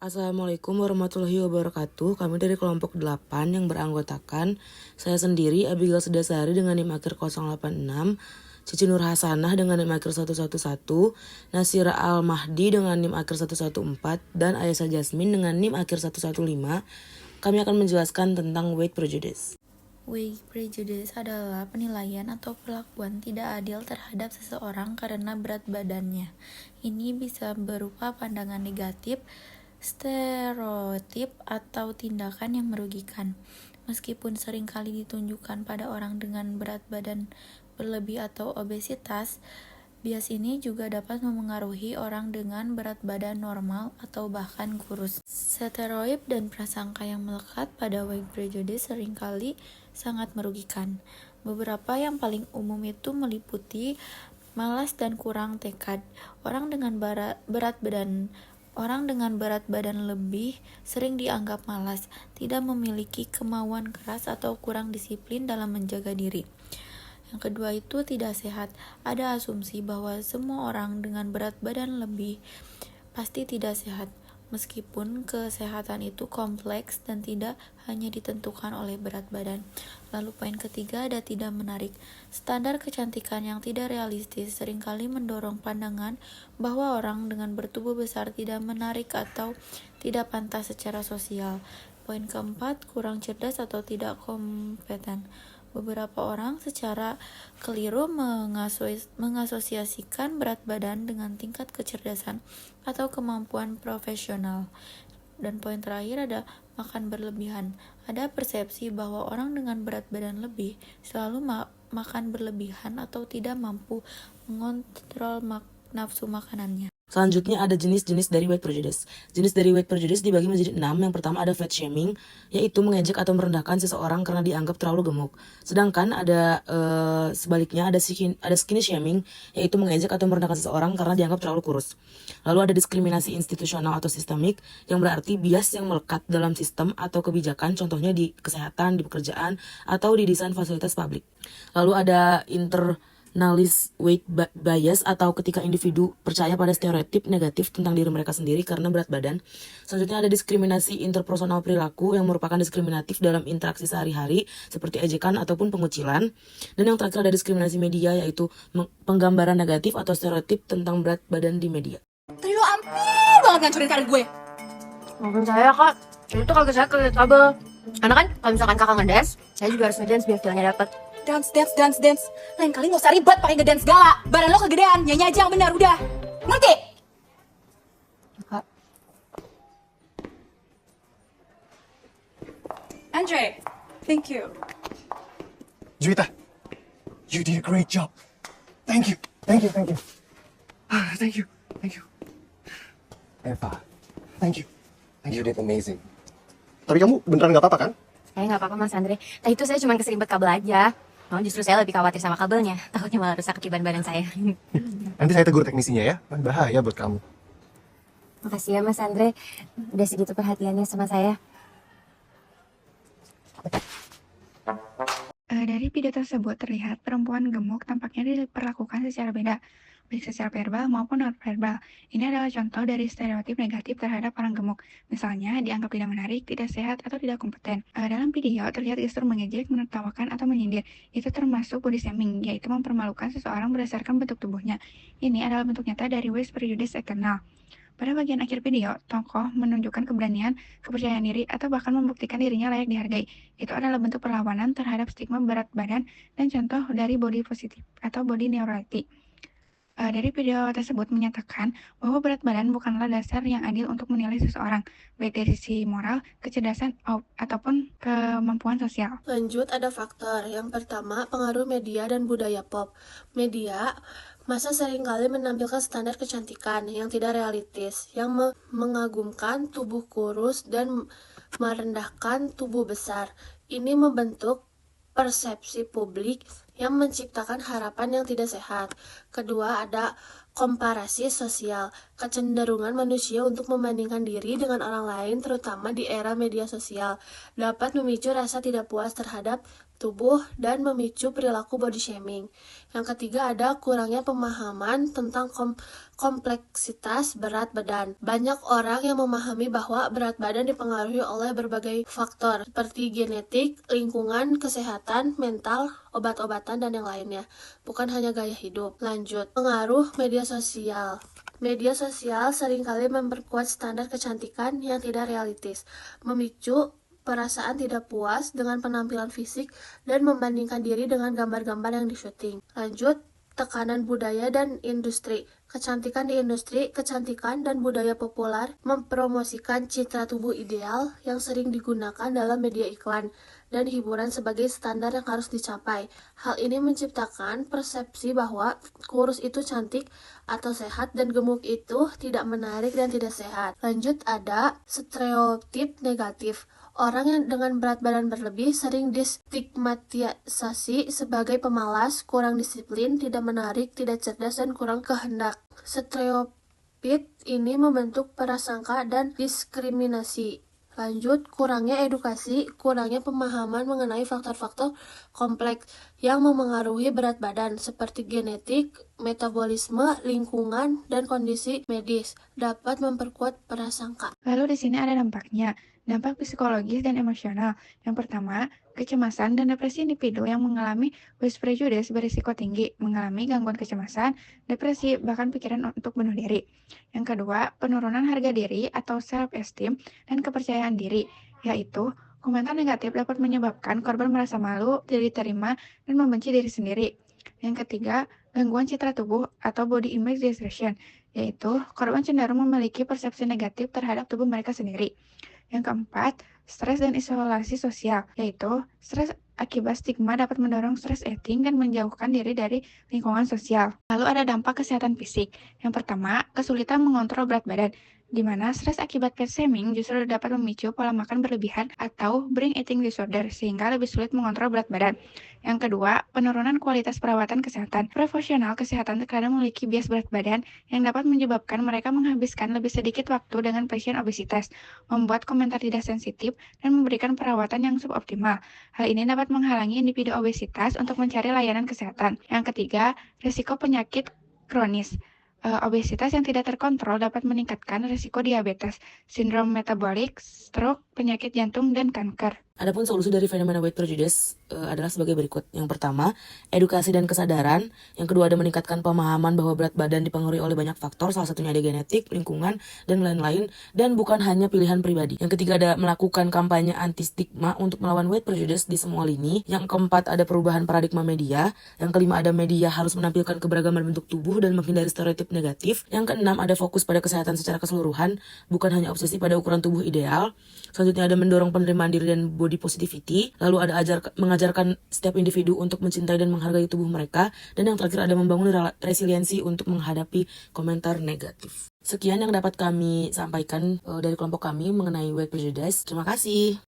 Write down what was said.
Assalamualaikum warahmatullahi wabarakatuh. Kami dari kelompok 8 yang beranggotakan saya sendiri, Abigail Sedasari dengan NIM akhir 086, Cici Nur Hasanah dengan NIM akhir 111, Nasira Al-Mahdi dengan NIM akhir 114, dan Ayasa Jasmine dengan NIM akhir 115. Kami akan menjelaskan tentang weight prejudice. Weight prejudice adalah penilaian atau perlakuan tidak adil terhadap seseorang karena berat badannya. Ini bisa berupa pandangan negatif, stereotip, atau tindakan yang merugikan. Meskipun seringkali ditunjukkan pada orang dengan berat badan berlebih atau obesitas, bias ini juga dapat memengaruhi orang dengan berat badan normal atau bahkan kurus. Stereotip dan prasangka yang melekat pada weight prejudice seringkali sangat merugikan. Beberapa yang paling umum itu meliputi malas dan kurang tekad. Orang dengan berat badan lebih sering dianggap malas, tidak memiliki kemauan keras atau kurang disiplin dalam menjaga diri. Yang kedua itu tidak sehat. Ada asumsi bahwa semua orang dengan berat badan lebih pasti tidak sehat, meskipun kesehatan itu kompleks dan tidak hanya ditentukan oleh berat badan. Lalu poin ketiga ada tidak menarik. Standar kecantikan yang tidak realistis seringkali mendorong pandangan bahwa orang dengan bertubuh besar tidak menarik atau tidak pantas secara sosial. Poin keempat, kurang cerdas atau tidak kompeten. Beberapa orang secara keliru mengasosiasikan berat badan dengan tingkat kecerdasan atau kemampuan profesional. Dan poin terakhir ada makan berlebihan. Ada persepsi bahwa orang dengan berat badan lebih selalu makan berlebihan atau tidak mampu mengontrol nafsu makanannya. Selanjutnya ada jenis-jenis dari weight prejudice. Jenis dari weight prejudice dibagi menjadi 6. Yang pertama ada fat shaming, yaitu mengejek atau merendahkan seseorang karena dianggap terlalu gemuk. Sedangkan ada sebaliknya ada skinny shaming, yaitu mengejek atau merendahkan seseorang karena dianggap terlalu kurus. Lalu ada diskriminasi institusional atau sistemik, yang berarti bias yang melekat dalam sistem atau kebijakan, contohnya di kesehatan, di pekerjaan, atau di desain fasilitas publik. Lalu ada internalize weight bias atau ketika individu percaya pada stereotip negatif tentang diri mereka sendiri karena berat badan. Selanjutnya ada diskriminasi interpersonal perilaku yang merupakan diskriminatif dalam interaksi sehari-hari seperti ejekan ataupun pengucilan. Dan yang terakhir ada diskriminasi media, yaitu penggambaran negatif atau stereotip tentang berat badan di media. Tadi lo hampir banget ngancurin karir gue. Maafin saya kak, itu kagak saya kagak kabel. Karena kan kalau misalkan kakak ngedance, saya juga harus ngedance biar feelnya dapet. Dance. Lain kali gak usah ribet pakai ngedance segala. Badan lo kegedean, nyanyi aja yang benar udah. Ngerti? Kak, Andre, thank you. Juwita, you did a great job. Thank you. Thank you. Eva, thank you. You did amazing. Tapi kamu beneran gak apa-apa kan? saya nggak apa-apa Mas Andre. Tadi itu saya cuma keserimpet kabel aja. Oh, justru saya lebih khawatir sama kabelnya. Takutnya malah rusak akibat badan saya. Nanti saya tegur teknisinya ya. Bahaya buat kamu. Makasih ya Mas Andre, udah segitu perhatiannya sama saya. Dari video tersebut terlihat perempuan gemuk tampaknya diperlakukan secara beda, baik secara verbal maupun non-verbal. Ini adalah contoh dari stereotip negatif terhadap orang gemuk. Misalnya, dianggap tidak menarik, tidak sehat, atau tidak kompeten. Dalam video terlihat gestur mengejek, menertawakan, atau menyindir. Itu termasuk body shaming, yaitu mempermalukan seseorang berdasarkan bentuk tubuhnya. Ini adalah bentuk nyata dari weight prejudice eksternal. Pada bagian akhir video, tokoh menunjukkan keberanian, kepercayaan diri, atau bahkan membuktikan dirinya layak dihargai. Itu adalah bentuk perlawanan terhadap stigma berat badan dan contoh dari body positif atau body neutrality. Dari video tersebut menyatakan bahwa berat badan bukanlah dasar yang adil untuk menilai seseorang, baik dari sisi moral, kecerdasan, ataupun kemampuan sosial. Lanjut, ada faktor. Yang pertama, pengaruh media dan budaya pop. Media masa seringkali menampilkan standar kecantikan yang tidak realistis, yang mengagumkan tubuh kurus dan merendahkan tubuh besar. Ini membentuk persepsi publik yang menciptakan harapan yang tidak sehat. Kedua, ada komparasi sosial. Kecenderungan manusia untuk membandingkan diri dengan orang lain, terutama di era media sosial, dapat memicu rasa tidak puas terhadap tubuh dan memicu perilaku body shaming. Yang ketiga ada kurangnya pemahaman tentang kompleksitas berat badan. Banyak orang yang memahami bahwa berat badan dipengaruhi oleh berbagai faktor seperti genetik, lingkungan, kesehatan, mental, obat-obatan, dan yang lainnya. Bukan hanya gaya hidup. Lanjut, pengaruh media sosial. Media sosial seringkali memperkuat standar kecantikan yang tidak realistis, memicu perasaan tidak puas dengan penampilan fisik dan membandingkan diri dengan gambar-gambar yang disyuting. Lanjut, tekanan budaya dan industri. Kecantikan di industri, kecantikan dan budaya populer mempromosikan citra tubuh ideal yang sering digunakan dalam media iklan dan hiburan sebagai standar yang harus dicapai. Hal ini menciptakan persepsi bahwa kurus itu cantik atau sehat dan gemuk itu tidak menarik dan tidak sehat. Lanjut, ada stereotip negatif. Orang yang dengan berat badan berlebih sering distigmatisasi sebagai pemalas, kurang disiplin, tidak menarik, tidak cerdas, dan kurang kehendak. Stereotip ini membentuk prasangka dan diskriminasi. Lanjut, kurangnya edukasi, kurangnya pemahaman mengenai faktor-faktor kompleks yang memengaruhi berat badan seperti genetik, metabolisme, lingkungan, dan kondisi medis dapat memperkuat prasangka. Lalu di sini ada dampaknya. Dampak psikologis dan emosional. Yang pertama, kecemasan dan depresi individu yang mengalami with prejudice berisiko tinggi, mengalami gangguan kecemasan, depresi, bahkan pikiran untuk bunuh diri. Yang kedua, penurunan harga diri atau self-esteem dan kepercayaan diri, yaitu komentar negatif dapat menyebabkan korban merasa malu, tidak diterima, dan membenci diri sendiri. Yang ketiga, gangguan citra tubuh atau body image distortion, yaitu korban cenderung memiliki persepsi negatif terhadap tubuh mereka sendiri. Yang keempat, stres dan isolasi sosial, yaitu stres akibat stigma dapat mendorong stres eating dan menjauhkan diri dari lingkungan sosial. Lalu ada dampak kesehatan fisik. Yang pertama, kesulitan mengontrol berat badan, di mana stres akibat fat shaming justru dapat memicu pola makan berlebihan atau binge eating disorder, sehingga lebih sulit mengontrol berat badan. Yang kedua, penurunan kualitas perawatan kesehatan. Profesional kesehatan terkadang memiliki bias berat badan yang dapat menyebabkan mereka menghabiskan lebih sedikit waktu dengan pasien obesitas, membuat komentar tidak sensitif, dan memberikan perawatan yang suboptimal. Hal ini dapat menghalangi individu obesitas untuk mencari layanan kesehatan. Yang ketiga, risiko penyakit kronis. Obesitas yang tidak terkontrol dapat meningkatkan risiko diabetes, sindrom metabolik, stroke, penyakit jantung, dan kanker. Adapun solusi dari fenomena weight prejudice adalah sebagai berikut. Yang pertama, edukasi dan kesadaran. Yang kedua, ada meningkatkan pemahaman bahwa berat badan dipengaruhi oleh banyak faktor, salah satunya ada genetik, lingkungan, dan lain-lain, dan bukan hanya pilihan pribadi. Yang ketiga, ada melakukan kampanye anti-stigma untuk melawan weight prejudice di semua lini. Yang keempat, ada perubahan paradigma media. Yang kelima, ada media harus menampilkan keberagaman bentuk tubuh dan menghindari stereotip negatif. Yang keenam, ada fokus pada kesehatan secara keseluruhan, bukan hanya obsesi pada ukuran tubuh ideal. Selanjutnya, ada mendorong penerimaan diri dan body positivity. Lalu ada mengajarkan setiap individu untuk mencintai dan menghargai tubuh mereka. Dan yang terakhir ada membangun resiliensi untuk menghadapi komentar negatif. Sekian yang dapat kami sampaikan dari kelompok kami mengenai weight prejudice. Terima kasih.